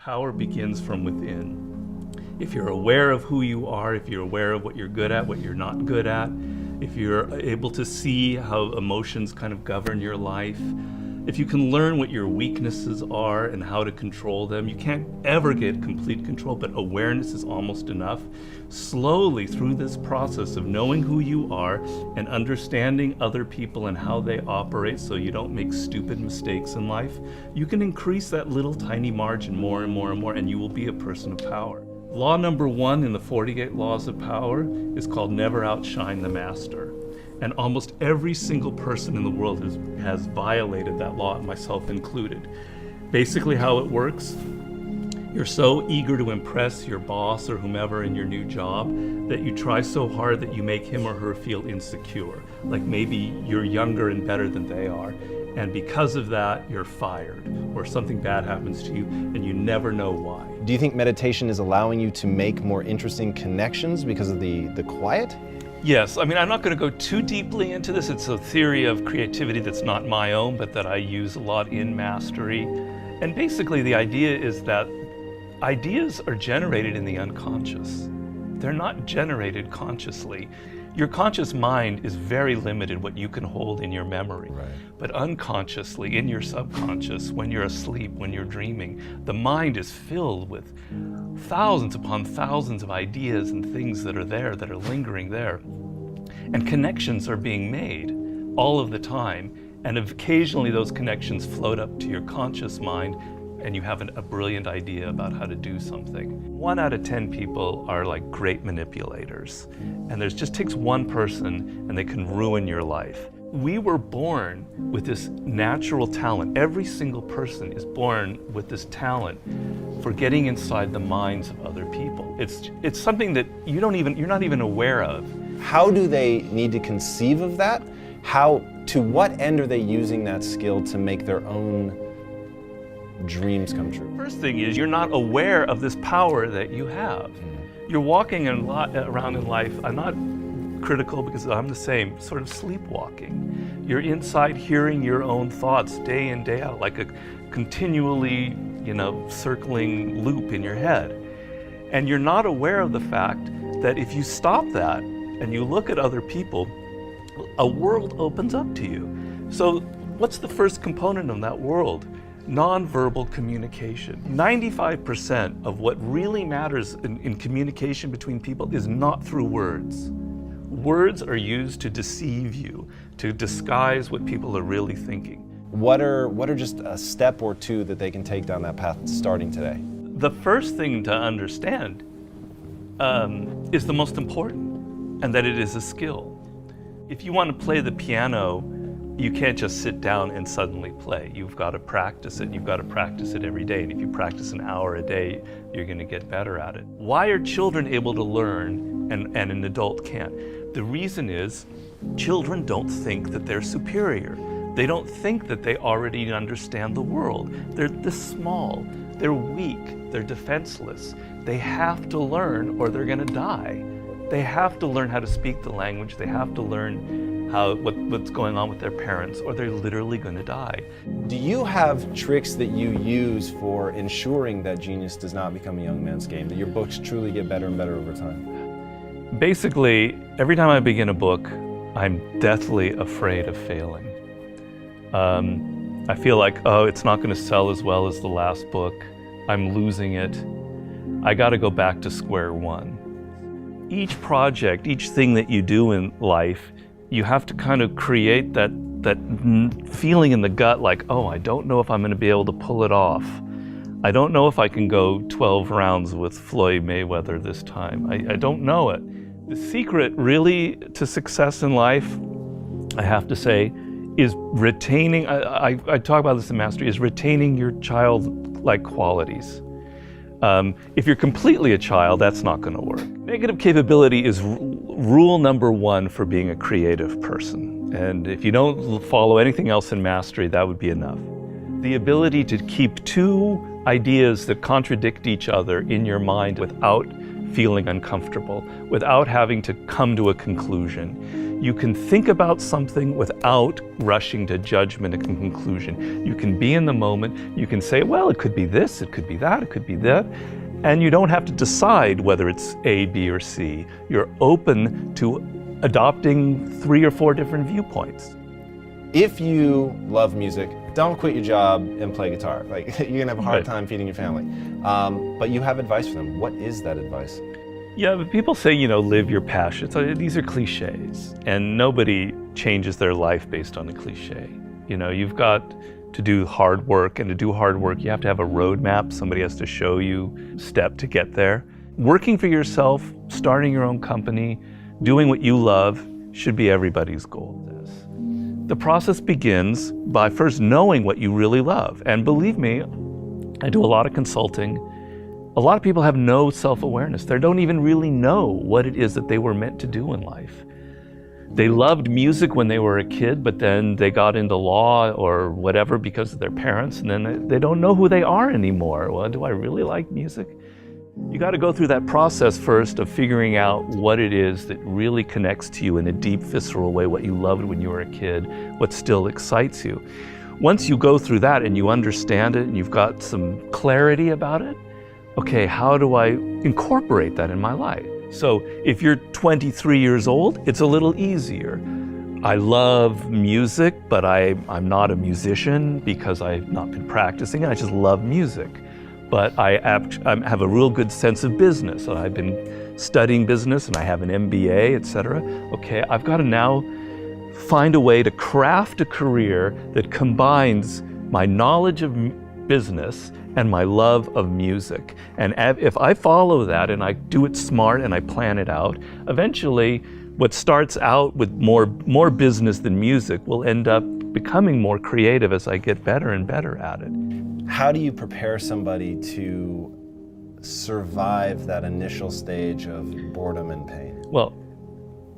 Power begins from within. If you're aware of who you are, if you're aware of what you're good at, what you're not good at, if you're able to see how emotions kind of govern your life, if you can learn what your weaknesses are and how to control them, you can't ever get complete control, but awareness is almost enough. Slowly through this process of knowing who you are and understanding other people and how they operate so you don't make stupid mistakes in life, you can increase that little tiny margin more and more and more, and you will be a person of power. Law number 1 in the 48 Laws of Power is called never outshine the master. And almost every single person in the world has violated that law, myself included. Basically how it works, you're so eager to impress your boss or whomever in your new job that you try so hard that you make him or her feel insecure. Like maybe you're younger and better than they are. And because of that, you're fired, or something bad happens to you and you never know why. Do you think meditation is allowing you to make more interesting connections because of the quiet? Yes, I mean, I'm not going to go too deeply into this. It's a theory of creativity that's not my own, but that I use a lot in Mastery. And basically the idea is that ideas are generated in the unconscious. They're not generated consciously. Your conscious mind is very limited what you can hold in your memory. Right. But unconsciously, in your subconscious, when you're asleep, when you're dreaming, the mind is filled with thousands upon thousands of ideas and things that are there, that are lingering there. And connections are being made all of the time. And occasionally those connections float up to your conscious mind and you have a brilliant idea about how to do something. 1 out of 10 people are like great manipulators. And there just takes one person and they can ruin your life. We were born with this natural talent. Every single person is born with this talent for getting inside the minds of other people. It's something that you're not even aware of. How do they need to conceive of that? To what end are they using that skill to make their own dreams come true? First thing is, you're not aware of this power that you have. You're walking around in life, I'm not critical because I'm the same, sort of sleepwalking. You're inside hearing your own thoughts day in, day out, like a continually, circling loop in your head. And you're not aware of the fact that if you stop that and you look at other people, a world opens up to you. So what's the first component of that world? Nonverbal communication. 95% of what really matters in communication between people is not through words. Words are used to deceive you, to disguise what people are really thinking. What are just a step or two that they can take down that path starting today? The first thing to understand is the most important, and that it is a skill. If you want to play the piano, you can't just sit down and suddenly play. You've got to practice it. You've got to practice it every day. And if you practice an hour a day, you're going to get better at it. Why are children able to learn and an adult can't? The reason is children don't think that they're superior. They don't think that they already understand the world. They're this small. They're weak. They're defenseless. They have to learn or they're going to die. They have to learn how to speak the language. They have to learn what's going on with their parents, or they're literally going to die. Do you have tricks that you use for ensuring that genius does not become a young man's game, that your books truly get better and better over time? Basically, every time I begin a book, I'm deathly afraid of failing. I feel like, it's not going to sell as well as the last book. I'm losing it. I got to go back to square one. Each project, each thing that you do in life, you have to kind of create that feeling in the gut like, I don't know if I'm going to be able to pull it off. I don't know if I can go 12 rounds with Floyd Mayweather this time. I don't know it. The secret really to success in life, I have to say, is retaining, I talk about this in Mastery, is retaining your childlike qualities. If you're completely a child, that's not going to work. Negative capability is rule number 1 for being a creative person. And if you don't follow anything else in Mastery, that would be enough. The ability to keep 2 ideas that contradict each other in your mind without feeling uncomfortable, without having to come to a conclusion. You can think about something without rushing to judgment and conclusion. You can be in the moment. You can say, well, it could be this, it could be that, it could be that. And you don't have to decide whether it's A, B, or C. You're open to adopting 3 or 4 different viewpoints. If you love music, don't quit your job and play guitar. Like, you're gonna have a hard time feeding your family. But you have advice for them. What is that advice? Yeah, but people say, live your passion. So these are cliches, and nobody changes their life based on a cliche. You've got to do hard work, and to do hard work, you have to have a roadmap. Somebody has to show you step to get there. Working for yourself, starting your own company, doing what you love should be everybody's goal. The process begins by first knowing what you really love. And believe me, I do a lot of consulting. A lot of people have no self-awareness. They don't even really know what it is that they were meant to do in life. They loved music when they were a kid, but then they got into law or whatever because of their parents, and then they don't know who they are anymore. Well, do I really like music? You got to go through that process first of figuring out what it is that really connects to you in a deep, visceral way, what you loved when you were a kid, what still excites you. Once you go through that and you understand it and you've got some clarity about it, okay, how do I incorporate that in my life? So if you're 23 years old, it's a little easier. I love music, but I'm not a musician because I've not been practicing it. I just love music. But I have a real good sense of business. I've been studying business and I have an MBA, etc. Okay, I've got to now find a way to craft a career that combines my knowledge of business and my love of music. And if I follow that and I do it smart and I plan it out, eventually what starts out with more business than music will end up becoming more creative as I get better and better at it. How do you prepare somebody to survive that initial stage of boredom and pain? Well,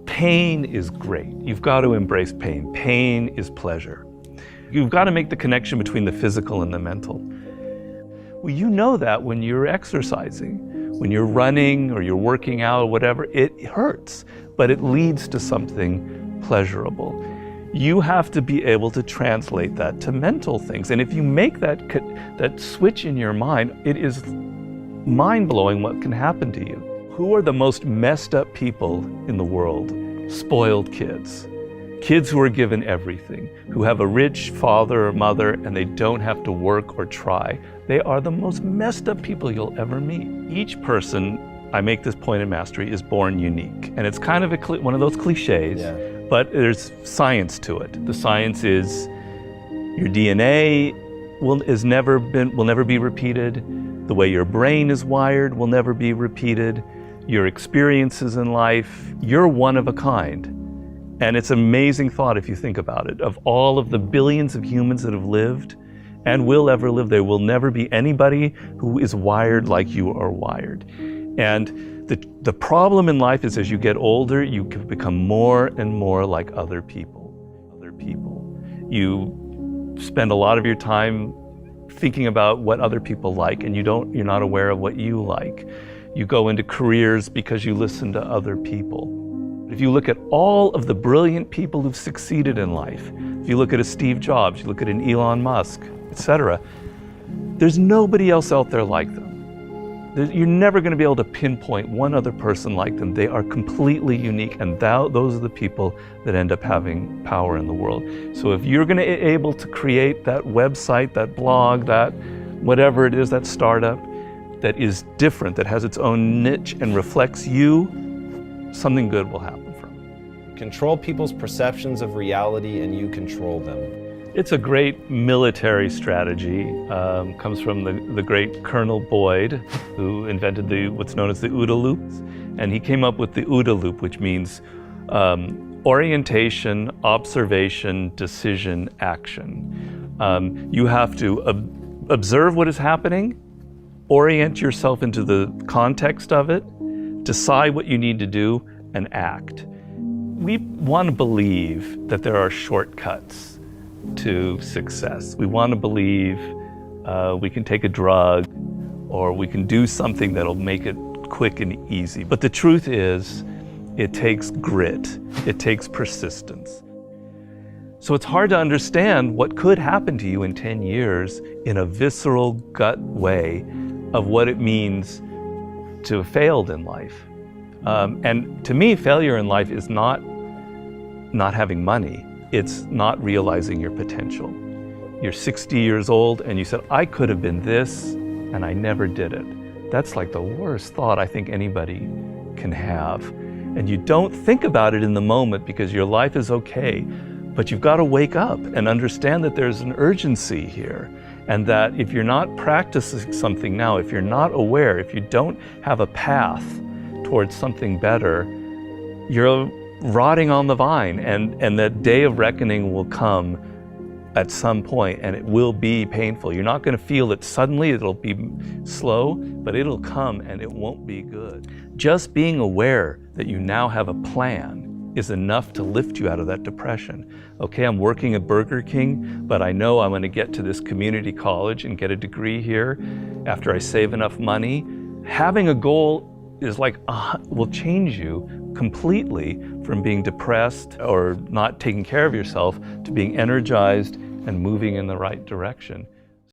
pain is great. You've got to embrace pain. Pain is pleasure. You've got to make the connection between the physical and the mental. Well, you know that when you're exercising, when you're running or you're working out or whatever, it hurts, but it leads to something pleasurable. You have to be able to translate that to mental things. And if you make that switch in your mind, it is mind-blowing what can happen to you. Who are the most messed up people in the world? Spoiled kids. Kids who are given everything, who have a rich father or mother and they don't have to work or try. They are the most messed up people you'll ever meet. Each person, I make this point in Mastery, is born unique. And it's kind of one of those cliches. Yeah. But there's science to it. The science is your DNA will never be repeated. The way your brain is wired will never be repeated. Your experiences in life, you're one of a kind. And it's an amazing thought if you think about it. Of all of the billions of humans that have lived and will ever live, there will never be anybody who is wired like you are wired. And the problem in life is as you get older, you can become more and more like other people. You spend a lot of your time thinking about what other people like, and you're not aware of what you like. You go into careers because you listen to other people. If you look at all of the brilliant people who've succeeded in life, if you look at a Steve Jobs, you look at an Elon Musk, etc., there's nobody else out there like them. You're never going to be able to pinpoint one other person like them. They are completely unique, and those are the people that end up having power in the world. So if you're going to be able to create that website, that blog, that whatever it is, that startup that is different, that has its own niche and reflects you, something good will happen from it. Control people's perceptions of reality and you control them. It's a great military strategy. Comes from the great Colonel Boyd, who invented what's known as the OODA loop. And he came up with the OODA loop, which means orientation, observation, decision, action. You have to observe what is happening, orient yourself into the context of it, decide what you need to do, and act. We want to believe that there are shortcuts to success. We want to believe we can take a drug or we can do something that'll make it quick and easy. But the truth is, it takes grit. It takes persistence. So it's hard to understand what could happen to you in 10 years in a visceral gut way of what it means to have failed in life. And to me, failure in life is not having money. It's not realizing your potential. You're 60 years old and you said, I could have been this, and I never did it. That's like the worst thought I think anybody can have. And you don't think about it in the moment because your life is okay, but you've got to wake up and understand that there's an urgency here, and that if you're not practicing something now, if you're not aware, if you don't have a path towards something better, you're rotting on the vine, and that day of reckoning will come at some point, and it will be painful. You're not going to feel it suddenly, it'll be slow, but it'll come and it won't be good. Just being aware that you now have a plan is enough to lift you out of that depression. Okay, I'm working at Burger King, but I know I'm going to get to this community college and get a degree here after I save enough money. Having a goal is like, will change you completely from being depressed or not taking care of yourself to being energized and moving in the right direction.